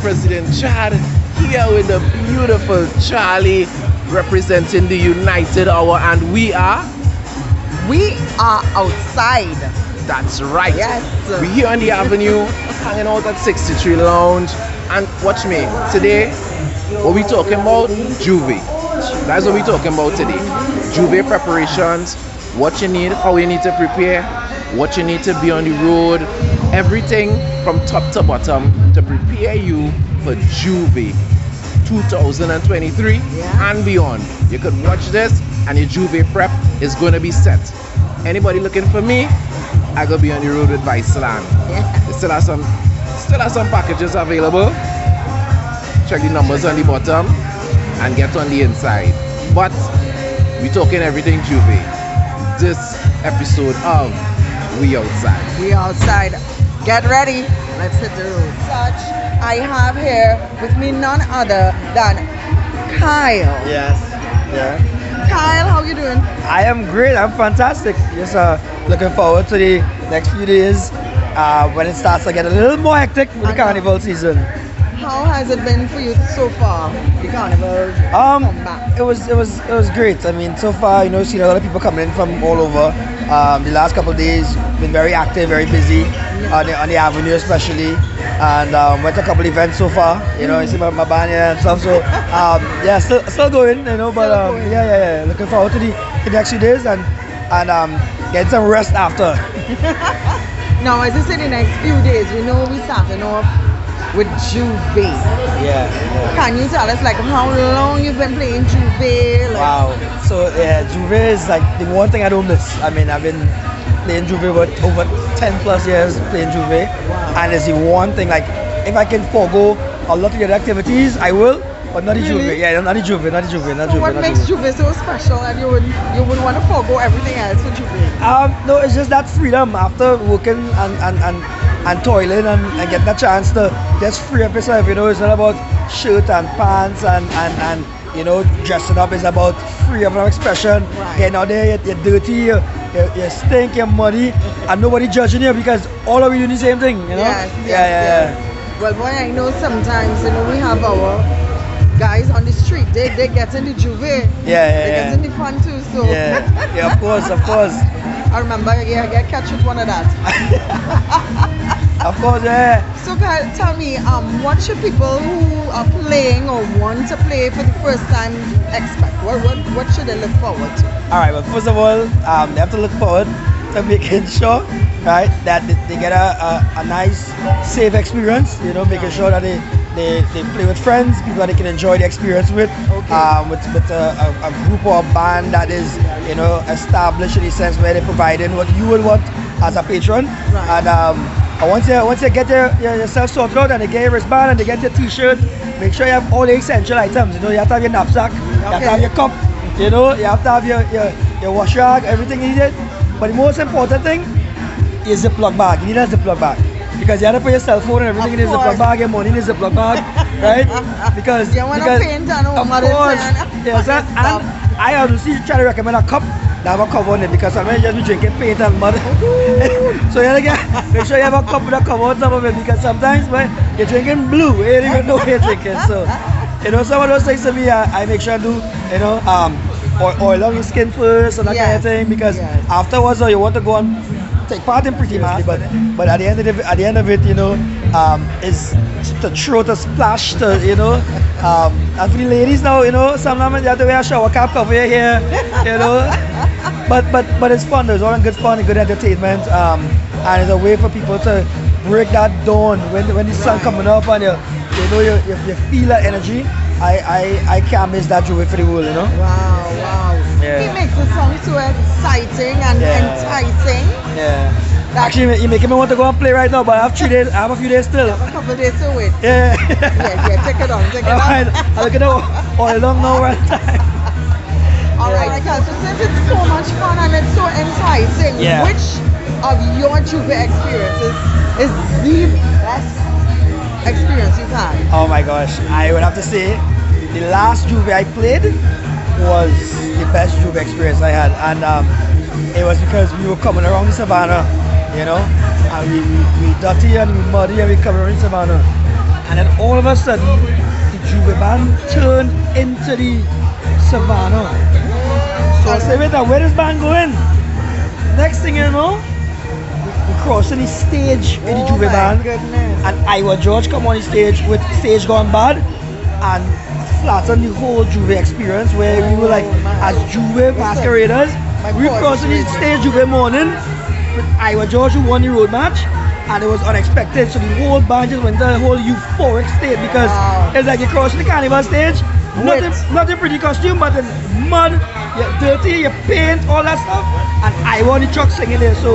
President Chad, here with the beautiful Charlie representing the United Hour, and we are outside. That's right. Yes. We're here on the avenue, hanging out at 63 Lounge, and watch me. Today, what we talking about? Juve. That's what we're talking about today. Juve preparations, what you need, how you need to prepare, what you need to be on the road, everything from top to bottom to prepare you for Juve 2023 and beyond. You could watch this and your Juve prep is going to be set. Anybody looking for me, I gonna be on the road with Viceland. Yeah. Still have some packages available. Check the numbers on the bottom and get on the inside. But we talking everything Juve. This episode of We Outside. We outside. Get ready. Let's hit the road. Such, I have here with me none other than Kyle. Yes. Yeah. Kyle, how you doing? I am great. I'm fantastic. Just looking forward to the next few days when it starts to get a little more hectic with the carnival season. How has it been for you so far? The carnival comeback. It was great. I mean, so far, seen a lot of people coming in from all over. The last couple of days been very active, very busy on the avenue especially, and went to a couple events so far. You see my band here and stuff. So still going. But yeah. Looking forward to the next few days and get some rest after. Now, as I said, the next few days, we starting off with Juve. Yeah. Can you tell us how long you've been playing Juve? Wow. So Juve is the one thing I don't miss. I mean, I've been playing Juve for over 10 plus years playing Juve. Wow. And it's the one thing if I can forego a lot of the other activities, I will. But not the Juve. Yeah, not the Juve. So what makes Juve so special and you would want to forego everything else for Juve? No, it's just that freedom after working and toiling and getting a chance to just free up yourself. It's not about shirt and pants and dressing up. It's about freedom of expression. Right. Getting out there, you're dirty, you stink, you're muddy, and nobody judging you because all of you doing the same thing. Yes. Yeah. Well, boy, I know sometimes we have our guys on the street. They get in the Juve. They get in the fun too. So yeah, of course. I remember, I get catch with one of that. Of course, yeah. So tell me, what should people who are playing or want to play for the first time expect? What should they look forward to? All right, well, first of all, they have to look forward to making sure, right, that they get a nice, safe experience. Making sure that they play with friends, people that they can enjoy the experience with. Okay. With a group or a band that is established in the sense where they're providing what you would want as a patron. Right. And once you get yourself sorted out and they get your wristband and they get your t-shirt, make sure you have all the essential items. You have to have your knapsack, you have to have your cup, you have to have your wash rag, everything needed. But the most important thing is the Ziploc bag. You need a Ziploc bag. Because you have to put your cell phone and everything in the Ziploc bag, your money in the Ziploc bag, right? Because you want to paint and of course, yes, and I honestly try to recommend a cup that have a cover on it because sometimes you just be drinking paint and mud. So you make sure you have a cup with a cover on top of it because sometimes when you're drinking blue, you don't even know what you're drinking. So some of those things to me, I make sure I do, oil on your skin first and that kind of thing because afterwards you want to go and take part in pretty much, but at the end of it, is to throw the splash to, and for the ladies now, sometimes you have to wear a shower cap cover your hair, but it's fun. There's all good fun and good entertainment, and it's a way for people to break that dawn when the sun coming up and you feel that energy. I can't miss that Juve for the world, Wow. Yeah. He makes the song so exciting and enticing. Yeah. Actually, you're making me want to go and play right now, but I have 3 days. I have a few days still. I have a couple of days to wait. Yeah. Take it on. Alright, I'll look at all along now one time. Alright, so since it's so much fun and it's so enticing, which of your Juve experiences is the best experience you've had? Oh my gosh, I would have to say the last Juve I played was the best Juve experience I had, and it was because we were coming around the savannah, and we dirty and we muddy and we come around the savannah, And then all of a sudden, the Juve band turned into the Savannah. So I said, wait, where is band going? Next thing you know, we crossing the stage with the Juve band. Goodness. And Iowa George come on the stage with Stage Gone Bad and flatten the whole Juve experience where we were like, as Juve masqueraders, we crossing the stage Juve morning with Iowa George who won the road match. And it was unexpected, so the whole band just went to a whole euphoric state because it's like you're crossing the carnival stage, nothing pretty costume, but it's mud, you're dirty, you paint, all that stuff, and I want the truck singing there. So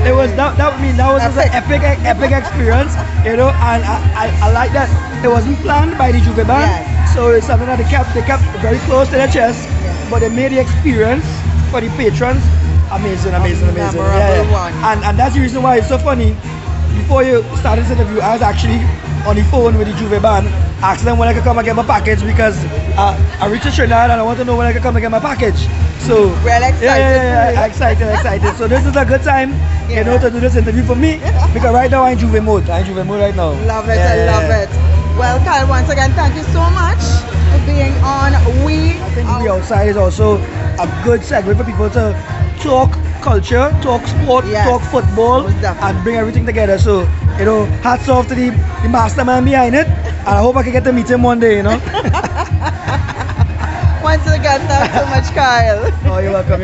it was that was just an epic experience, you know, and I like that it wasn't planned by the Juve band, so it's something that they kept very close to their chest, but they made the experience for the patrons amazing. Yeah. And that's the reason why it's so funny. Before you started this interview, I was actually on the phone with the Juve band, asking them when I could come and get my package because I reached Trinidad and I want to know when I could come and get my package. So we're excited. Excited. So this is a good time, you know, to do this interview for me because right now I'm in Juve mode. I'm in Juve mode right now. Love it, I love it. Well, Kyle, once again, thank you so much for being on. I think We Outside is also a good segment for people to talk culture, talk sport, talk football, and bring everything together. So, you know, hats off to the mastermind behind it, and I hope I can get to meet him one day, you know. Once again, thanks so much, Kyle. Oh, you're welcome.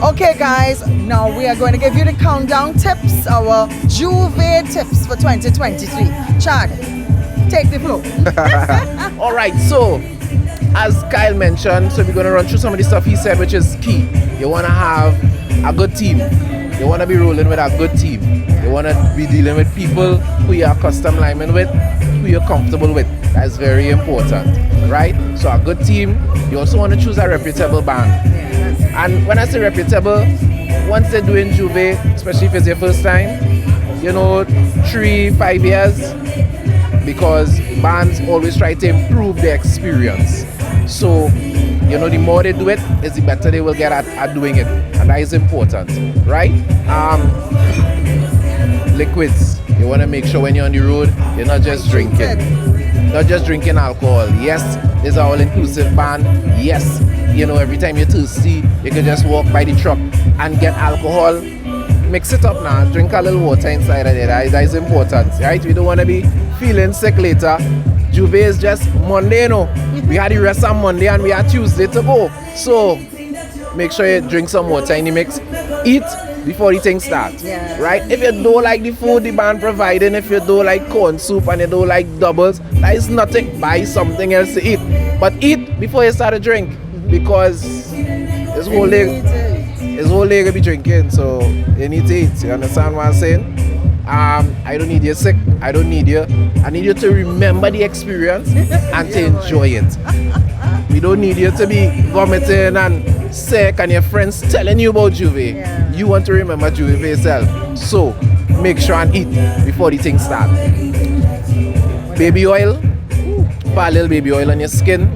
Okay guys, now we are going to give you the countdown tips, our Juve tips for 2023. Chad, take the floor. Alright, so as Kyle mentioned, so we're going to run through some of the stuff he said, which is key. You want to have a good team. You want to be rolling with a good team. You want to be dealing with people who you are custom linemen with, who you're comfortable with. That's very important, right? So a good team. You also want to choose a reputable band. And when I say reputable, once they're doing Juve, especially if it's your first time, you know, 3-5 years, because bands always try to improve their experience. So, you know, the more they do it, is the better they will get at doing it. And that is important, right? Liquids. You want to make sure when you're on the road, you're not just drinking. Not just drinking alcohol. Yes, it's an all-inclusive band. Yes, you know, every time you're thirsty, you can just walk by the truck and get alcohol. Mix it up now. Drink a little water inside of there. That is important, right? We don't want to be feeling sick later. Juve is just Monday, you know. We had the rest on Monday and we had Tuesday to go. So make sure you drink some water in the mix. Eat before the thing starts, right? If you don't like the food the band providing, if you don't like corn soup and you don't like doubles, that is nothing. Buy something else to eat. But eat before you start to drink, because this whole day will be drinking, so you need to eat. You understand what I'm saying? I don't need you sick. I don't need you. I need you to remember the experience and to enjoy it. We don't need you to be vomiting and sick and your friends telling you about Juve. You want to remember Juve for yourself. So make sure and eat before the thing starts. Baby oil. Put a little baby oil on your skin.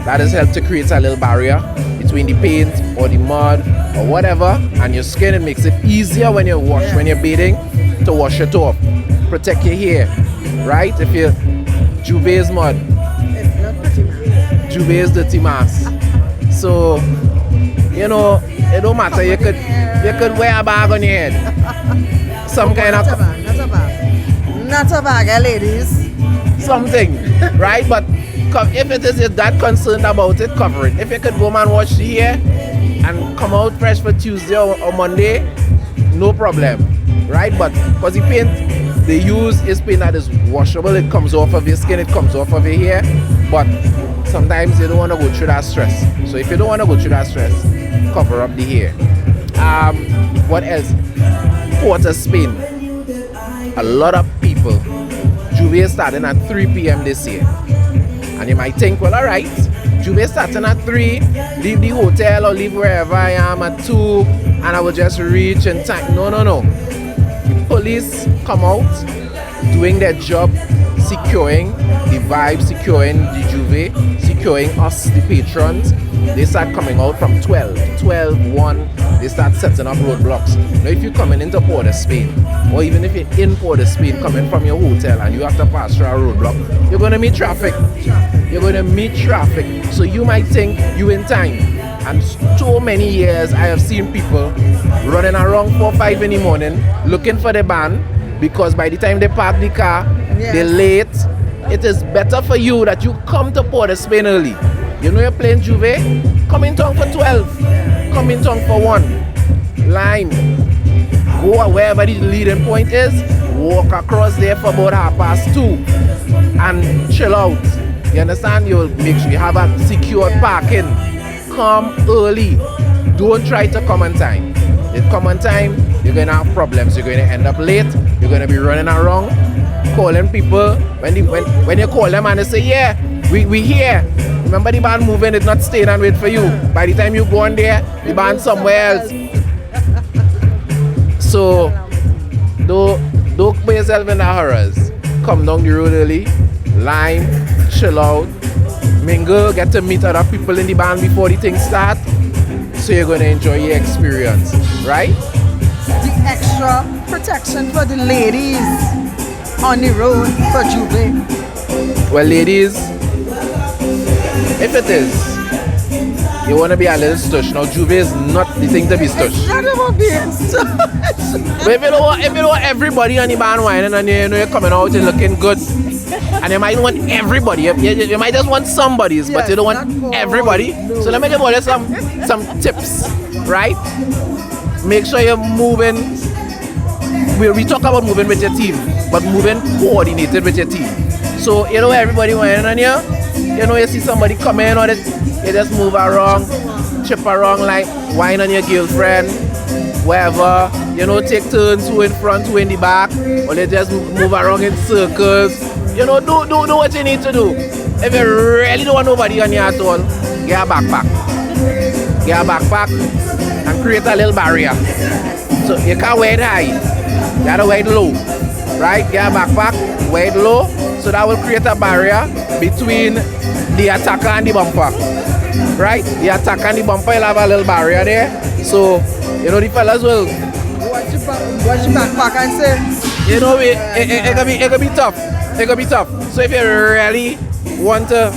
That has helped to create a little barrier between the paint or the mud or whatever and your skin. It makes it easier when you wash, when you're bathing, to wash it off. Protect your hair, right? If you Juve is mud, It's not pretty much. Juve is dirty mask. So, you know, it don't matter. You could wear a bag on your head. Some kind of Not a bag, ladies. something, right? But if it is you're that concerned about it, cover it. If you could go and wash the hair and come out fresh for Tuesday or Monday, no problem, right? But because the paint they use is paint that is washable, it comes off of your skin, it comes off of your hair. But sometimes you don't want to go through that stress. So if you don't want to go through that stress, cover up the hair. What else? Port of Spain. A lot of people. Juve is starting at 3 p.m. this year. And you might think, well, alright, Juve is starting at 3, leave the hotel or leave wherever I am at 2, and I will just reach in time. No. The police come out doing their job, securing the vibe, securing the Juve, securing us, the patrons. They start coming out from 12, 1, they start setting up roadblocks. Now if you're coming into Port of Spain, or even if you're in Port of Spain coming from your hotel and you have to pass through a roadblock, you're going to meet traffic. You're going to meet traffic. So you might think you're in time. And so many years I have seen people running around 4 or 5 in the morning looking for the van, because by the time they park the car, they're late. It is better for you that you come to Port of Spain early. You know you're playing Juve? Come in town for 12. Come in town for 1. Line. Go wherever the leading point is. Walk across there for about 2:30 and chill out. You understand? You'll make sure you have a secured parking. Come early. Don't try to come on time. If you come on time, you're going to have problems. You're going to end up late. You're going to be running around, calling people. When you call them and they say, yeah, we here. Remember the band moving, it's not staying and wait for you. By the time you go on there, the band's somewhere else. So, don't put yourself in the horrors. Come down the road early, line, chill out, mingle, get to meet other people in the band before the thing start. So you're going to enjoy your experience, right? The extra protection for the ladies on the road for Juve. Well, ladies, if it is, you want to be a little stush. Now, Juve is not the thing to be stush. It's not about being stush. But if you don't want everybody on the band whining and you know you're coming out and looking good, and you might want everybody, you might just want somebody's, but you don't want everybody. No. So let me give you some tips, right? Make sure you're moving. We talk about moving with your team, but moving coordinated with your team. So you know everybody whining on you. You know, you see somebody come in on it, you just move around, chip around like wine on your girlfriend, wherever. You know, take turns, who in front, who in the back, or they just move around in circles. You know, do what you need to do. If you really don't want nobody on you at all, get a backpack. Get a backpack and create a little barrier. So you can't wear it high, you gotta wear it low. Right? Get a backpack, wear it low, so that will create a barrier between the attacker and the bumper. Right? The attacker and the bumper will have a little barrier there. So, you know, the fellas will Watch your backpack and say, you know, it can be tough. It can be tough. So if you really want to,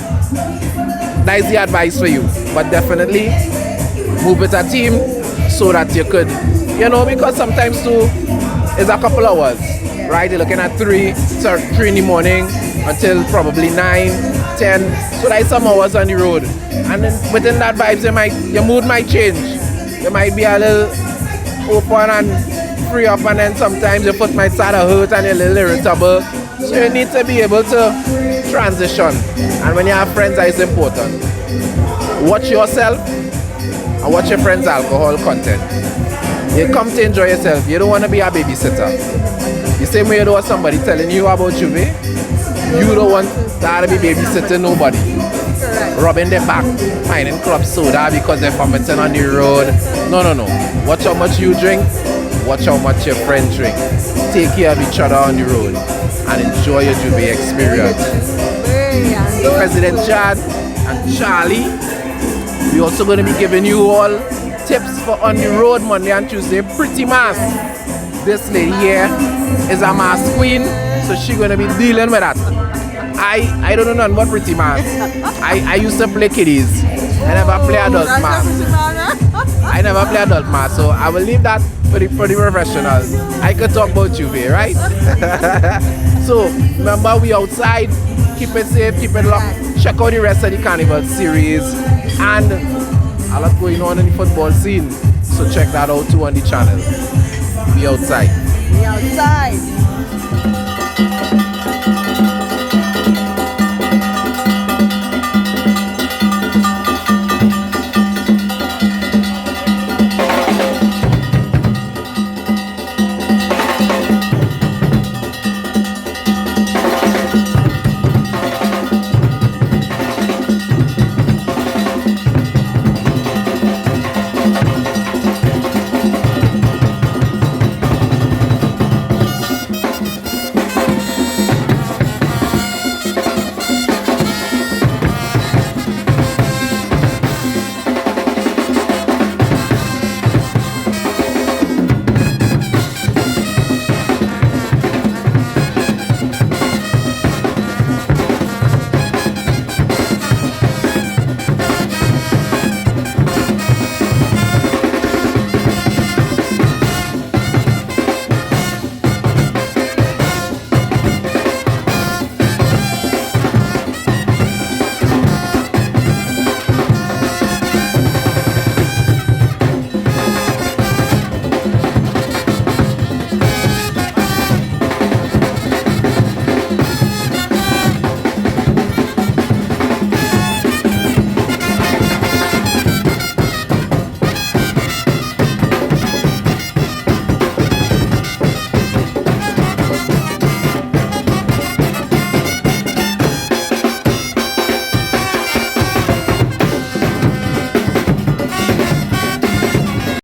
that's the advice for you. But definitely move with a team so that you could, you know, because sometimes too, it's a couple hours, right? You're looking at 3 in the morning until probably 9, 10. So that's some hours on the road. And then within that vibes, your mood might change. You might be a little open and free up, and then sometimes your foot might start to hurt and you're a little irritable. So you need to be able to transition. And when you have friends, that is important. Watch yourself and watch your friends' alcohol content. You come to enjoy yourself. You don't want to be a babysitter. The same way you don't want somebody telling you about Juve, you don't want that to be babysitting nobody. Rubbing their back, finding club soda because they're vomiting on the road. No. Watch how much you drink. Watch how much your friends drink. Take care of each other on the road and enjoy your Juve experience. President Chad and Charlie. We're also going to be giving you all tips for on the road Monday and Tuesday. Pretty Mass. This lady here is a mass queen, so she's going to be dealing with that. I don't know nothing about Pretty Mass. I used to play kiddies. I never play adult mass. I never play adult mass, so I will leave that for the professionals. I could talk about Juve, right? So remember, we outside. Keep it safe, keep it locked. Check out the rest of the Carnival series and a lot going on in the football scene. So check that out too on the channel. Be outside. Be outside.